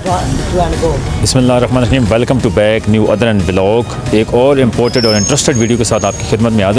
बिस्मिल्लाहिर्रहमानिर्रहीम। Welcome to back new other and blog. एक और इम्पोर्टेड और इंटरेस्टेड वीडियो के साथ आपकी खिदमत में हाज़िर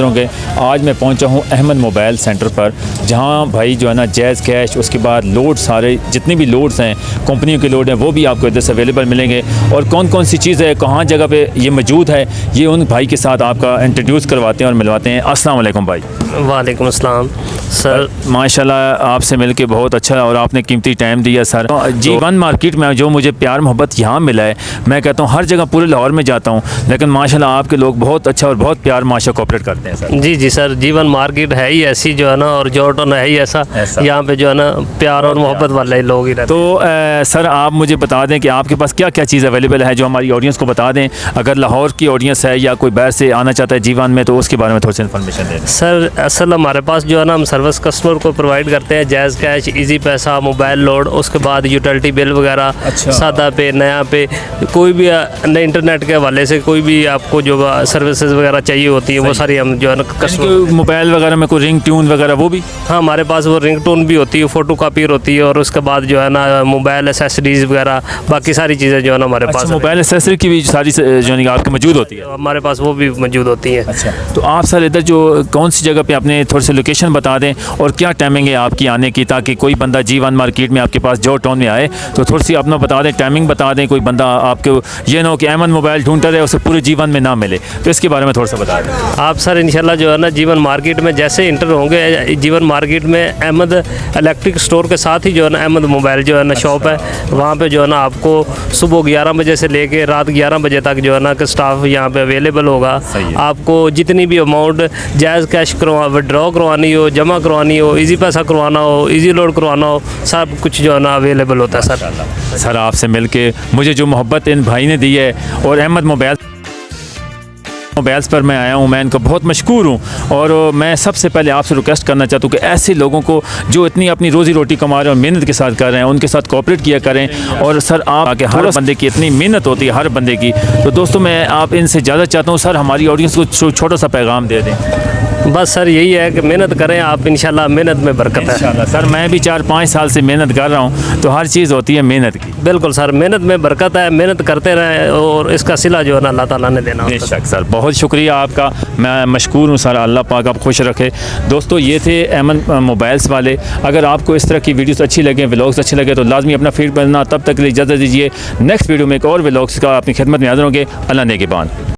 होंगे। आज मैं पहुंचा हूं अहमद मोबाइल सेंटर पर, जहां भाई जो है ना जैज़ कैश, उसके बाद लोड, सारे जितने भी लोड्स हैं कंपनियों के लोड हैं वो भी आपको इधर से अवेलेबल मिलेंगे। और कौन कौन सी चीज़ है, कहाँ जगह पे ये मौजूद है, ये उन भाई के साथ आपका इंट्रोड्यूस करवाते हैं और मिलवाते हैं। अस्सलाम वालेकुम भाई। वालेकुम अस्सलाम सर। माशाल्लाह आपसे मिलके बहुत अच्छा, और आपने कीमती टाइम दिया सर। G1 मार्केट में जो मुझे प्यार मोहब्बत यहाँ मिला है, मैं कहता हूँ हर जगह पूरे लाहौर में जाता हूँ, लेकिन माशाल्लाह आपके लोग बहुत अच्छा और बहुत प्यार माशा कोऑपरेट करते हैं सर। जी सर, G1 मार्केट है ही ऐसी जो है ना, और जॉर्टन है ही ऐसा। यहाँ पे जो है ना प्यार और मोहब्बत वाले लोग ही रहते हैं। तो सर आप मुझे बता दें कि आपके पास क्या क्या चीज़ अवेलेबल है, जो हमारी ऑडियंस को बता दें। अगर लाहौर की ऑडियंस है या कोई बाहर से आना चाहता है G1 में, तो उसके बारे में थोड़ी सी इन्फॉर्मेशन दें सर। असल हमारे पास जो है ना, हम सर्विस कस्टमर को प्रोवाइड करते हैं। जैज़ कैश, इजी पैसा, मोबाइल लोड, उसके बाद यूटिलिटी बिल वगैरह, सादा पे, नया पे, कोई भी इंटरनेट के हवाले से कोई भी आपको जो सर्विसेज वगैरह चाहिए होती है वो सारी हम जो है ना कस्टमर। मोबाइल वगैरह में कोई रिंग ट्यून वगैरह वो भी? हाँ, हमारे पास वो रिंग टोन भी होती है, फ़ोटो कापियर होती है, और उसके बाद जो है ना मोबाइल एसेसरीज़ वगैरह, बाकी सारी चीज़ें जो है ना हमारे पास। मोबाइल एसेसरी की भी सारी जो है आपके मौजूद होती है? हमारे पास वो भी मौजूद होती है। अच्छा, तो आप सर इधर जो कौन सी जगह पे अपने थोड़ी सी लोकेशन बता दें, और क्या टाइमिंग है आपकी आने की, ताकि कोई बंदा G1 मार्केट में आपके पास जॉर्ज टाउन में आए तो थोड़ी सी अपना बता दें, टाइमिंग बता दें। कोई बंदा आपको ये ना हो कि अहमद मोबाइल ढूंढता रहे, उसे पूरे G1 में ना मिले, तो इसके बारे में थोड़ा सा बता दें आप सर। इंशाल्लाह जो है ना G1 मार्केट में जैसे इंटर होंगे, G1 मार्केट में अहमद इलेक्ट्रिक स्टोर के साथ ही जो है ना अहमद मोबाइल जो है ना शॉप है। वहाँ पे जो है ना आपको सुबह 11 बजे से लेके रात 11 बजे तक जो है ना स्टाफ यहाँ पे अवेलेबल होगा। आपको जितनी भी अमाउंट जैज़ कैश विड्रॉ करवानी हो, जमा करवानी हो, इजी पैसा करवाना हो, इजी लोड करवाना हो, सब कुछ जो है ना अवेलेबल होता है सर। सर आपसे मिलके मुझे जो मोहब्बत इन भाई ने दी है, और अहमद मोबाइल्स पर मैं आया हूँ, मैं इनका बहुत मशकूर हूँ। और मैं सबसे पहले आपसे रिक्वेस्ट करना चाहता हूँ कि ऐसे लोगों को जो इतनी अपनी रोज़ी रोटी कमा रहे हैं और मेहनत के साथ कर रहे हैं, उनके साथ कोऑपरेट किया करें। और सर आप आके हर बंदे की इतनी मेहनत होती है, हर बंदे की, तो दोस्तों मैं आप इनसे ज़्यादा चाहता हूँ सर हमारी ऑडियंस को छोटा सा पैगाम दे दें। बस सर यही है कि मेहनत करें आप, इंशाल्लाह मेहनत में बरकत है। सर मैं भी 4-5 साल से मेहनत कर रहा हूँ, तो हर चीज़ होती है मेहनत की। बिल्कुल सर, मेहनत में बरकत है, मेहनत करते रहें और इसका सिला जो है ना अल्लाह ताला ने देना। बेशक सर, बहुत शुक्रिया आपका, मैं मशकूर हूँ सर। अल्लाह पाक आप खुश रखे। दोस्तों ये थे अहमद मोबाइल्स वाले। अगर आपको इस तरह की वीडियोस अच्छी लगे, व्लॉग्स अच्छे लगे, तो लाजमी अपना फीडबैक देना। तब तक के लिए इजाज़त दीजिए। नेक्स्ट वीडियो में एक और व्लॉग्स का अपनी खिदमत में हाज़िर होंगे। अल्लाह नेगेबान।